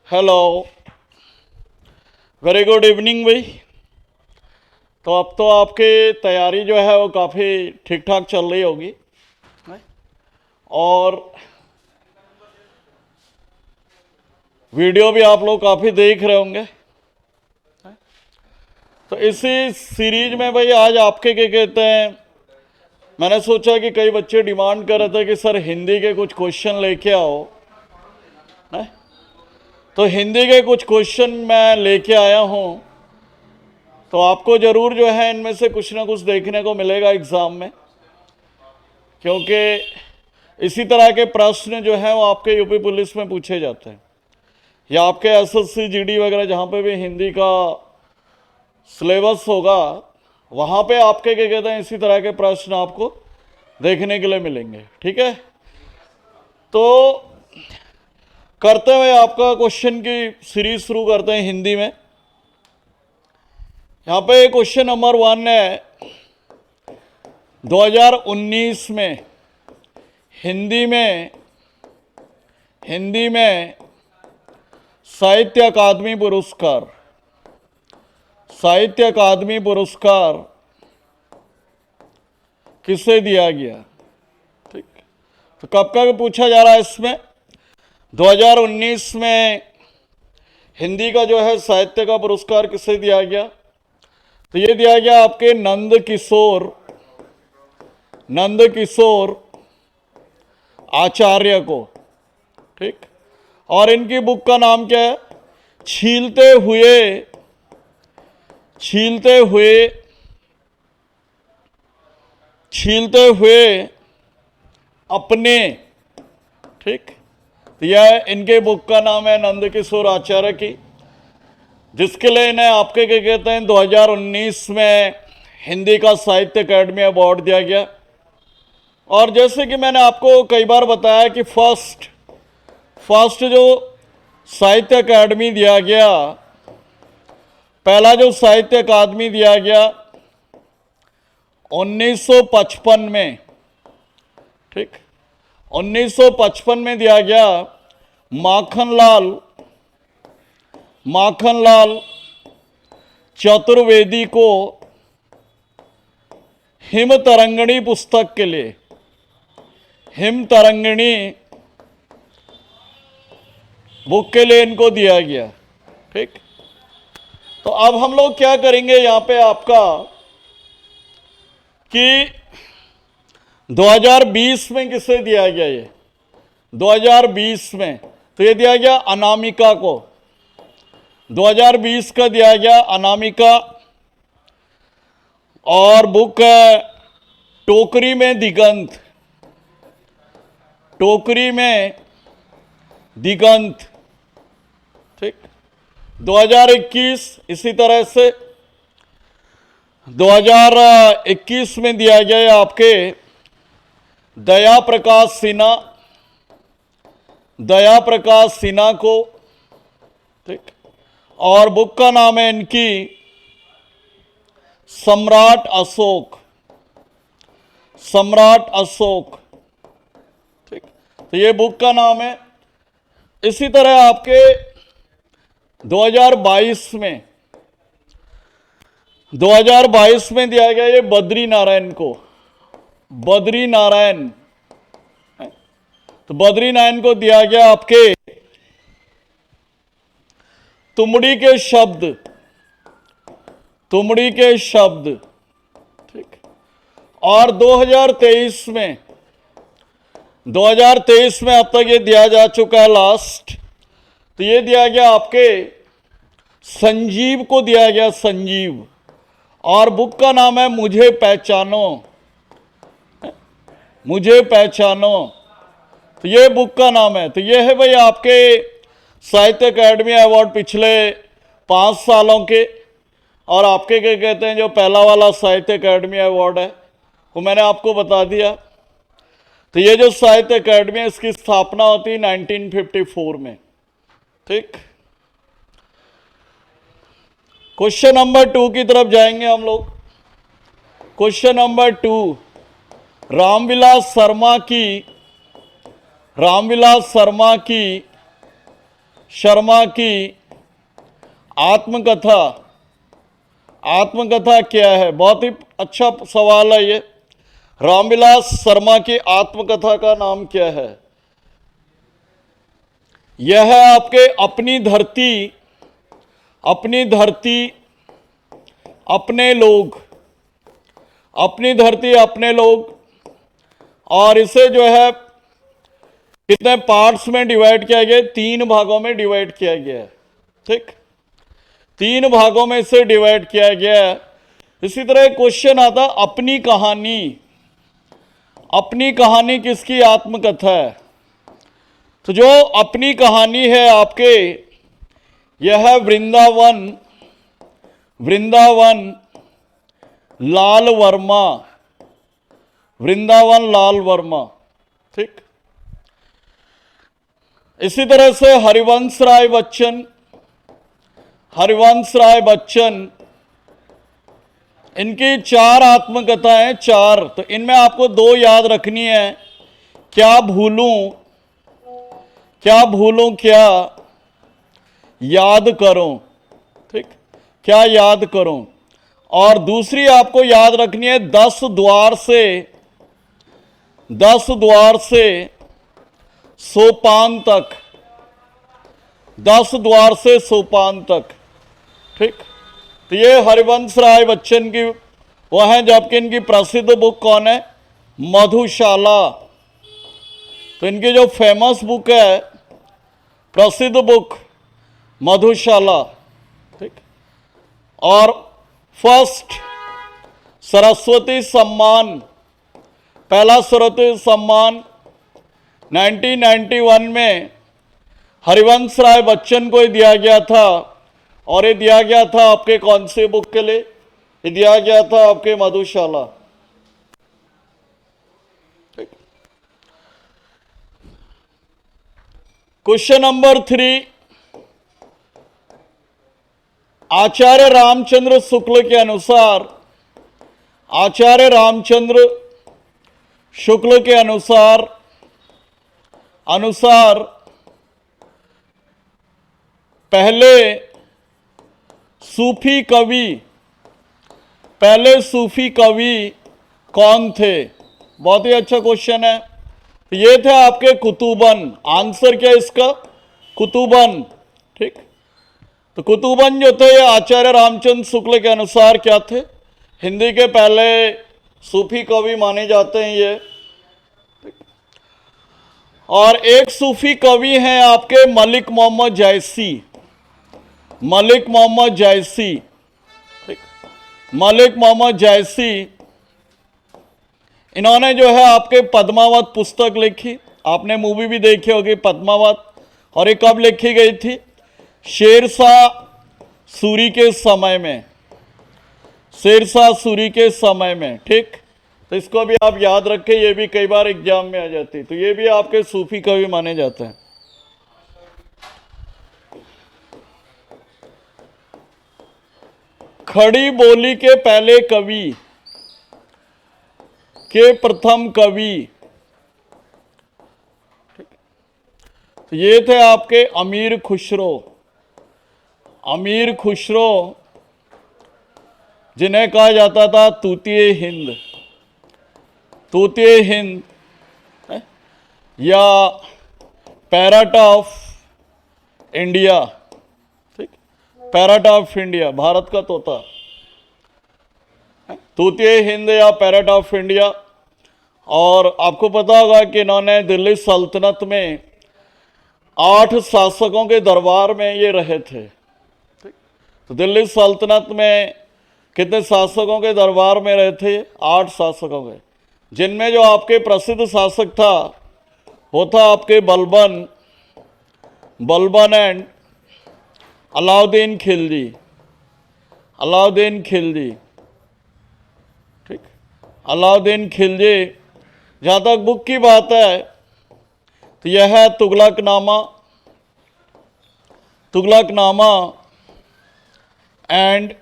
Hello, very good evening भाई। तो अब तो आपकी तैयारी जो है वो काफ़ी ठीक ठाक चल रही होगी और वीडियो भी आप लोग काफ़ी देख रहे होंगे। तो इसी सीरीज में भाई आज आपके क्या कहते हैं, मैंने सोचा कि कई बच्चे डिमांड कर रहे थे कि सर हिंदी के कुछ क्वेश्चन लेके आओ है? तो हिंदी के कुछ क्वेश्चन मैं लेके आया हूँ। तो आपको ज़रूर जो है इनमें से कुछ ना कुछ देखने को मिलेगा एग्ज़ाम में, क्योंकि इसी तरह के प्रश्न जो है वो आपके यूपी पुलिस में पूछे जाते हैं या आपके एसएससी जीडी वगैरह जहाँ पे भी हिंदी का सिलेबस होगा वहाँ पे आपके क्या कहते हैं इसी तरह के प्रश्न आपको देखने के लिए मिलेंगे। ठीक है, तो करते हुए आपका क्वेश्चन की सीरीज शुरू करते हैं हिंदी में। यहाँ पे क्वेश्चन नंबर 1 है, 2019 में हिंदी में साहित्य अकादमी पुरस्कार किसे दिया गया? ठीक, तो कब का पूछा जा रहा है इसमें? 2019 में हिंदी का जो है साहित्य का पुरस्कार किसे दिया गया? तो ये दिया गया आपके नंद किशोर आचार्य को। ठीक, और इनकी बुक का नाम क्या है? छीलते हुए अपने। ठीक, तो यह इनके बुक का नाम है नंद किशोर आचार्य की, जिसके लिए इन्हें आपके क्या कहते हैं 2019 में हिंदी का साहित्य अकादमी अवार्ड दिया गया। और जैसे कि मैंने आपको कई बार बताया कि फर्स्ट जो साहित्य अकादमी दिया गया, पहला जो साहित्य अकादमी दिया गया 1955 में। ठीक, 1955 में दिया गया माखनलाल चतुर्वेदी को हिम तरंगिणी पुस्तक के लिए, हिम तरंगिणी बुक के लिए इनको दिया गया। ठीक, तो अब हम लोग क्या करेंगे यहाँ पे आपका कि 2020 में किसे दिया गया? ये 2020 में तो ये दिया गया अनामिका को। 2020 का दिया गया अनामिका, और बुक है टोकरी में दिगंत। ठीक, 2021 इसी तरह से 2021 में दिया गया आपके दया प्रकाश सिन्हा को। ठीक, और बुक का नाम है इनकी सम्राट अशोक। ठीक, तो ये बुक का नाम है। इसी तरह आपके 2022 में दिया गया ये बद्री नारायण को। तो बद्री नारायण को दिया गया आपके तुमड़ी के शब्द। ठीक, और 2023 में अब तक ये दिया जा चुका है लास्ट, तो ये दिया गया आपके संजीव को दिया गया, संजीव, और बुक का नाम है मुझे पहचानो। तो ये बुक का नाम है। तो ये है भाई आपके साहित्य अकादमी अवार्ड पिछले 5 सालों के। और आपके क्या कहते हैं जो पहला वाला साहित्य अकादमी अवार्ड है वो मैंने आपको बता दिया। तो ये जो साहित्य अकादमी है इसकी स्थापना होती है 1954 में। ठीक, क्वेश्चन नंबर 2 की तरफ जाएंगे हम लोग। क्वेश्चन नंबर 2, रामविलास शर्मा की शर्मा की आत्मकथा, आत्मकथा क्या है? बहुत ही अच्छा सवाल है ये। रामविलास शर्मा की आत्मकथा का नाम क्या है? यह है आपके अपनी धरती, अपनी धरती अपने लोग, अपनी धरती अपने लोग। और इसे जो है कितने पार्ट्स में डिवाइड किया गया? 3 भागों में डिवाइड किया गया है। ठीक, 3 भागों में इसे डिवाइड किया गया है। इसी तरह एक क्वेश्चन आता, अपनी कहानी, अपनी कहानी किसकी आत्मकथा है? तो जो अपनी कहानी है आपके, यह है वृंदावन, वृंदावन लाल वर्मा, वृंदावन लाल वर्मा। ठीक, इसी तरह से हरिवंश राय बच्चन, हरिवंश राय बच्चन, इनकी 4 आत्मकथाएं, 4। तो इनमें आपको 2 याद रखनी है, क्या भूलूं, क्या भूलूं, क्या याद करूं। ठीक, क्या याद करूं। और दूसरी आपको याद रखनी है 10 द्वार से, 10 द्वार से सोपान तक, 10 द्वार से सोपान तक। ठीक, तो ये हरिवंश राय बच्चन की वो हैं, जबकि इनकी प्रसिद्ध बुक कौन है? मधुशाला। तो इनकी जो फेमस बुक है, प्रसिद्ध बुक मधुशाला। ठीक, और फर्स्ट सरस्वती सम्मान, पहला सरस्वती सम्मान 1991 में हरिवंश राय बच्चन को ही दिया गया था। और ये दिया गया था आपके कौन से बुक के लिए? ये दिया गया था आपके मधुशाला। क्वेश्चन नंबर 3, आचार्य रामचंद्र शुक्ल के अनुसार, आचार्य रामचंद्र शुक्ल के अनुसार पहले सूफी कवि, पहले सूफी कवि कौन थे? बहुत ही अच्छा क्वेश्चन है। ये थे आपके कुतुबन। आंसर क्या है इसका? कुतुबन। ठीक, तो कुतुबन जो थे ये आचार्य रामचंद्र शुक्ल के अनुसार क्या थे? हिंदी के पहले सूफी कवि माने जाते हैं ये। और एक सूफी कवि हैं आपके मलिक मोहम्मद जायसी, मलिक मोहम्मद जायसी। ठीक, मलिक मोहम्मद जायसी, इन्होंने जो है आपके पद्मावत पुस्तक लिखी। आपने मूवी भी देखी होगी पद्मावत। और ये कब लिखी गई थी? शेरशाह सूरी के समय में, शेरशाह सूरी के समय में। ठीक, तो इसको भी आप याद रखें, ये भी कई बार एग्जाम में आ जाती है। तो ये भी आपके सूफी कवि माने जाते हैं। खड़ी बोली के पहले कवि, के प्रथम कवि, तो ये थे आपके अमीर खुसरो, अमीर खुसरो, जिन्हें कहा जाता था तूतिए हिंद, तूतिए हिंद या पैरट ऑफ इंडिया। ठीक, पैरट ऑफ इंडिया, भारत का तोता, तूतिए हिंद या पैरट ऑफ इंडिया। और आपको पता होगा कि इन्होंने दिल्ली सल्तनत में 8 शासकों के दरबार में ये रहे थे। ठीक, तो दिल्ली सल्तनत में कितने शासकों के दरबार में रहे थे? 8 शासकों के, जिनमें जो आपके प्रसिद्ध शासक था वो था आपके बलबन, बलबन एंड अलाउद्दीन खिलजी, अलाउद्दीन खिलजी। ठीक, अलाउद्दीन खिलजी। जहाँ तक बुक की बात है तो यह है तुगलकनामा, तुगलकनामा एंड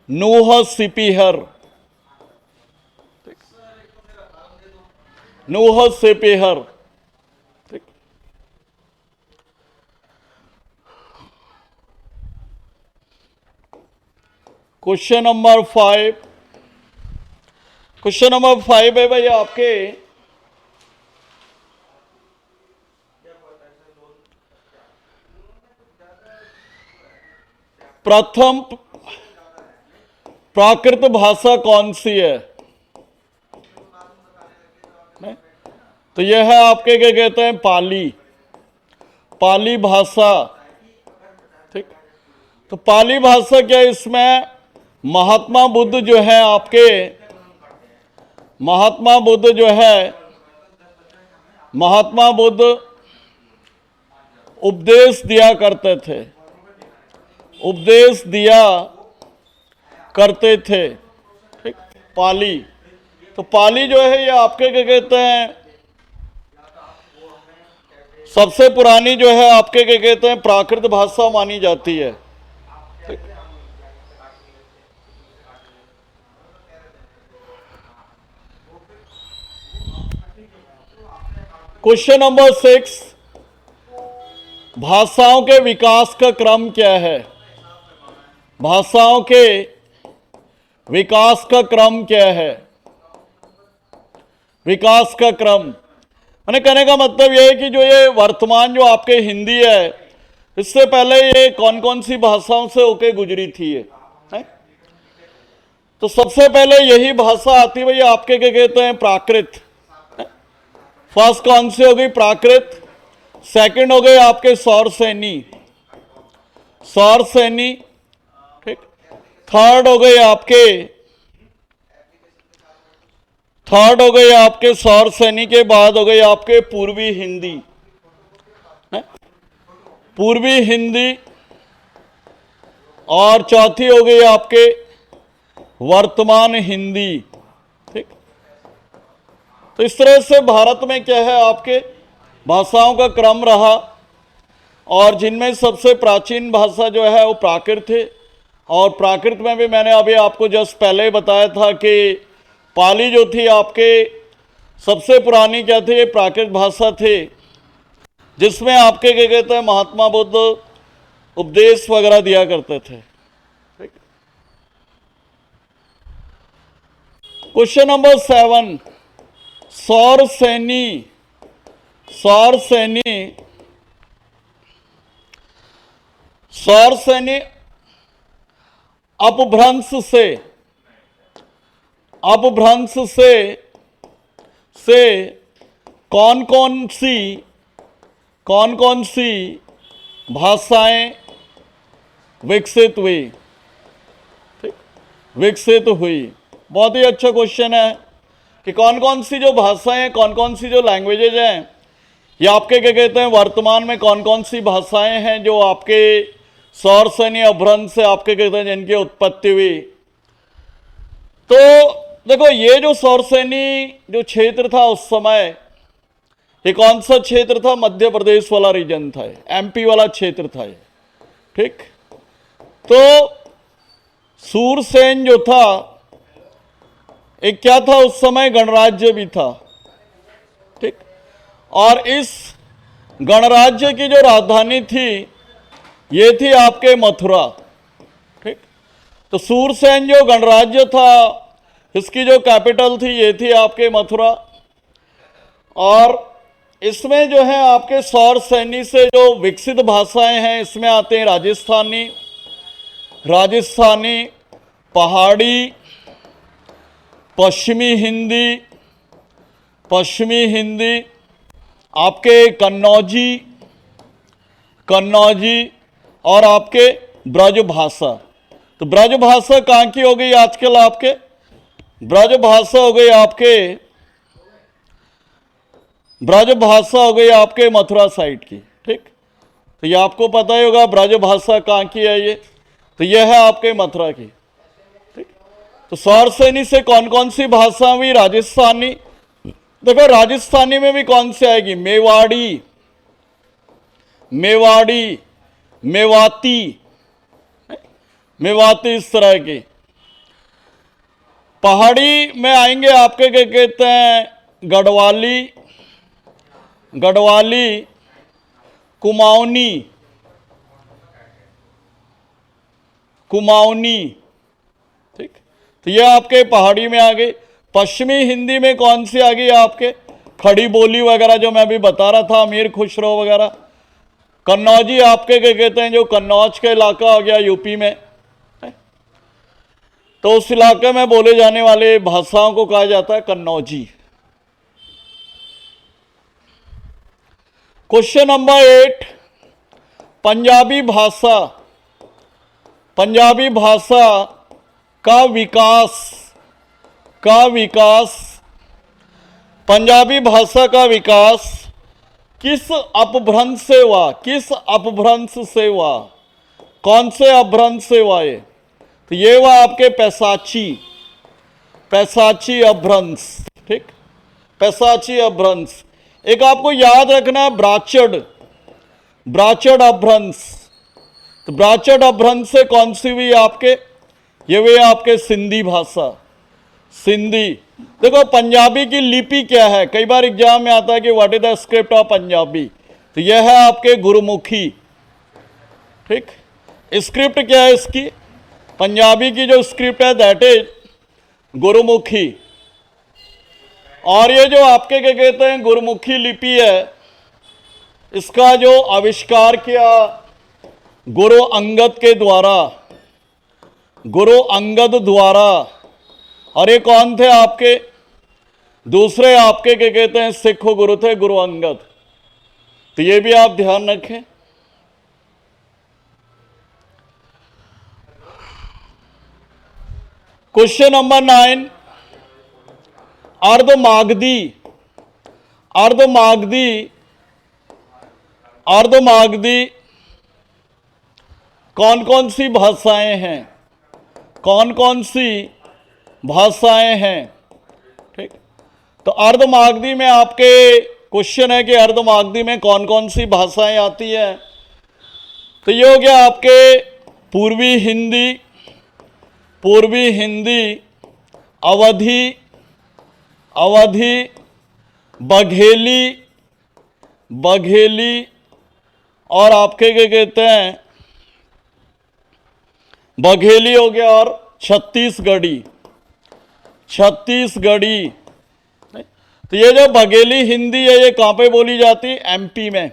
नूह सिपीहर, नूह सिपीहर। ठीक, क्वेश्चन नंबर 5, क्वेश्चन नंबर 5 है भाई आपके प्रथम प्राकृत भाषा कौन सी है? नहीं? तो यह है आपके क्या कहते हैं, पाली, पाली भाषा। ठीक, तो पाली भाषा क्या, इसमें महात्मा बुद्ध जो है आपके, महात्मा बुद्ध जो है, महात्मा बुद्ध उपदेश दिया करते थे, उपदेश दिया करते थे। ठीक, पाली, तो पाली जो है ये आपके क्या कहते हैं, सबसे पुरानी जो है आपके क्या कहते हैं प्राकृत भाषा मानी जाती है। क्वेश्चन नंबर 6, भाषाओं के विकास का क्रम क्या है? भाषाओं के विकास का क्रम क्या है? विकास का क्रम मैंने कहने का मतलब यह है कि जो ये वर्तमान जो आपके हिंदी है, इससे पहले ये कौन कौन सी भाषाओं से होके गुजरी थी ये है? तो सबसे पहले यही भाषा आती भाई आपके क्या कहते हैं, प्राकृत। फर्स्ट कौन सी हो गई, प्राकृत। सेकंड हो गए आपके सौर सैनी, सौर सैनी। ठीक, थर्ड हो गए आपके, थर्ड हो गए आपके सौर सैनी के बाद हो गए आपके पूर्वी हिंदी, पूर्वी हिंदी। और चौथी हो गई आपके वर्तमान हिंदी। ठीक, तो इस तरह से भारत में क्या है आपके भाषाओं का क्रम रहा, और जिनमें सबसे प्राचीन भाषा जो है वो प्राकृत है। और प्राकृत में भी मैंने अभी आपको जस्ट पहले बताया था कि पाली जो थी आपके सबसे पुरानी क्या थी, प्राकृत भाषा थी, जिसमें आपके क्या कहते हैं महात्मा बुद्ध उपदेश वगैरह दिया करते थे। क्वेश्चन नंबर 7, सौर सैनी, सौर सैनी, सौर सैनी अपभ्रंश से, अपभ्रंश से कौन कौन सी भाषाएं विकसित हुई? ठीक, विकसित हुई। बहुत ही अच्छा क्वेश्चन है कि कौन कौन सी जो भाषाएं, कौन कौन सी जो लैंग्वेजेज हैं, ये आपके क्या कहते हैं वर्तमान में कौन कौन सी भाषाएं हैं जो आपके सौर सैनी अपभ्रंश से आपके कहते हैं जिनकी उत्पत्ति हुई। तो देखो ये जो सौर सैनी जो क्षेत्र था उस समय, ये कौन सा क्षेत्र था, मध्य प्रदेश वाला रीजन था, एमपी वाला क्षेत्र था ये। ठीक, तो सूरसेन जो था एक क्या था उस समय, गणराज्य भी था। ठीक, और इस गणराज्य की जो राजधानी थी ये थी आपके मथुरा। ठीक, तो सूरसेन जो गणराज्य था इसकी जो कैपिटल थी ये थी आपके मथुरा। और इसमें जो है आपके सौर सैनी से जो विकसित भाषाएं हैं इसमें आते हैं राजस्थानी, राजस्थानी, पहाड़ी, पश्चिमी हिंदी, पश्चिमी हिंदी, आपके कन्नौजी, कन्नौजी, और आपके ब्रज भाषा। तो ब्रज भाषा कहाँ की हो गई आजकल, आपके ब्रज भाषा हो गई आपके, ब्रज भाषा हो गई आपके मथुरा साइड की। ठीक, तो ये आपको पता ही होगा ब्रज भाषा कहाँ की है ये, तो यह है आपके मथुरा की। ठीक, तो सौर सैनी से कौन कौन सी भाषा हुई, राजस्थानी। देखो राजस्थानी में भी कौन सी आएगी, मेवाड़ी, मेवाड़ी, मेवाती, मेवाती, इस तरह की। पहाड़ी में आएंगे आपके क्या कहते हैं, गढ़वाली, गढ़वाली, कुमाऊनी, कुमाऊनी, तो ये आपके पहाड़ी में आ गई। पश्चिमी हिंदी में कौन सी आ गई आपके? खड़ी बोली वगैरह जो मैं अभी बता रहा था, अमीर खुसरो वगैरह। कन्नौजी आपके क्या कहते हैं, जो कन्नौज का इलाका हो गया यूपी में, तो उस इलाके में बोले जाने वाले भाषाओं को कहा जाता है कन्नौजी। क्वेश्चन नंबर 8, पंजाबी भाषा। पंजाबी भाषा का विकास पंजाबी भाषा का विकास किस अपभ्रंश से हुआ? किस अपभ्रंश से हुआ? कौन से अपभ्रंश से हुआ ये? तो ये हुआ आपके पैसाची अपभ्रंश। ठीक, पैसाची अपभ्रंश। एक आपको याद रखना है ब्राचड़ अपभ्रंश। तो ब्राचड़ अपभ्रंश से कौन सी हुई आपके? ये हुई आपके सिंधी भाषा, सिंधी। देखो पंजाबी की लिपि क्या है, कई बार एग्जाम में आता है कि what is the script of Punjabi. तो यह है आपके गुरुमुखी। ठीक, स्क्रिप्ट क्या है इसकी? पंजाबी की जो स्क्रिप्ट है दैट इज गुरुमुखी। और ये जो आपके क्या कहते हैं गुरुमुखी लिपि है, इसका जो आविष्कार किया गुरु अंगद द्वारा। और ये कौन थे आपके? दूसरे आपके क्या कहते हैं सिख गुरु थे, गुरु अंगद। तो ये भी आप ध्यान रखें। क्वेश्चन नंबर 9, अर्धमागधी कौन कौन सी भाषाएं हैं? कौन कौन सी भाषाएं हैं? ठीक, तो अर्धमागधी में आपके क्वेश्चन है कि अर्धमागधी में कौन कौन सी भाषाएं आती है? तो ये हो गया आपके पूर्वी हिंदी, अवधी, बघेली और आपके क्या कहते हैं बघेली हो गया, और छत्तीसगढ़ी। तो ये जो बघेली हिंदी है ये कहाँ पे बोली जाती है? एमपी में।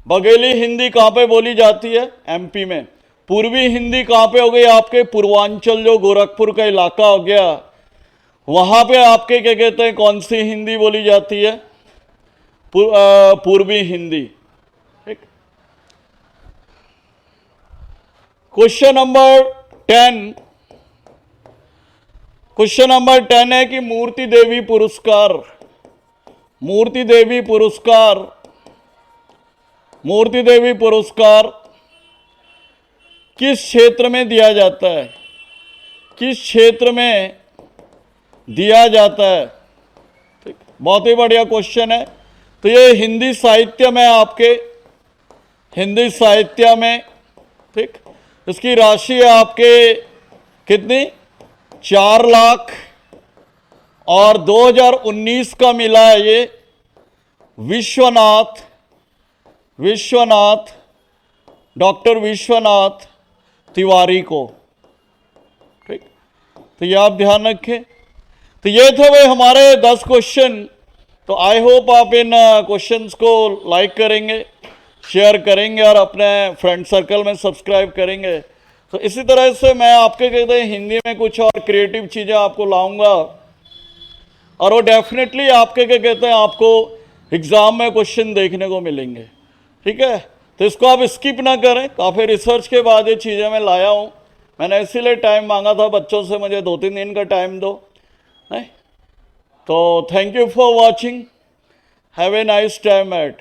बघेली हिंदी कहाँ पे बोली जाती है? एमपी में। पूर्वी हिंदी कहाँ पे हो गई आपके? पूर्वांचल, जो गोरखपुर का इलाका हो गया, वहां पे आपके क्या कहते हैं कौन सी हिंदी बोली जाती है? पूर्वी हिंदी। ठीक, क्वेश्चन नंबर 10 है कि मूर्ति देवी पुरस्कार किस क्षेत्र में दिया जाता है? किस क्षेत्र में दिया जाता है? ठीक, बहुत ही बढ़िया क्वेश्चन है। तो ये हिंदी साहित्य में आपके, हिंदी साहित्य में। ठीक, इसकी राशि है आपके कितनी? 4 लाख। और 2019 का मिला है ये डॉक्टर विश्वनाथ तिवारी को। ठीक, तो ये आप ध्यान रखें। तो ये थे भाई हमारे 10 क्वेश्चन। तो आई होप आप इन क्वेश्चंस को लाइक करेंगे, शेयर करेंगे और अपने फ्रेंड सर्कल में सब्सक्राइब करेंगे। तो इसी तरह से मैं आपके कहते हैं हिंदी में कुछ और क्रिएटिव चीज़ें आपको लाऊंगा, और वो डेफिनेटली आपके क्या कहते हैं आपको एग्ज़ाम में क्वेश्चन देखने को मिलेंगे। ठीक है, तो इसको आप स्किप ना करें। काफ़ी रिसर्च के बाद ये चीज़ें मैं लाया हूँ। मैंने इसीलिए टाइम मांगा था बच्चों से, मुझे 2-3 दिन का टाइम दो। नहीं तो thank you for watching, have a nice time eight.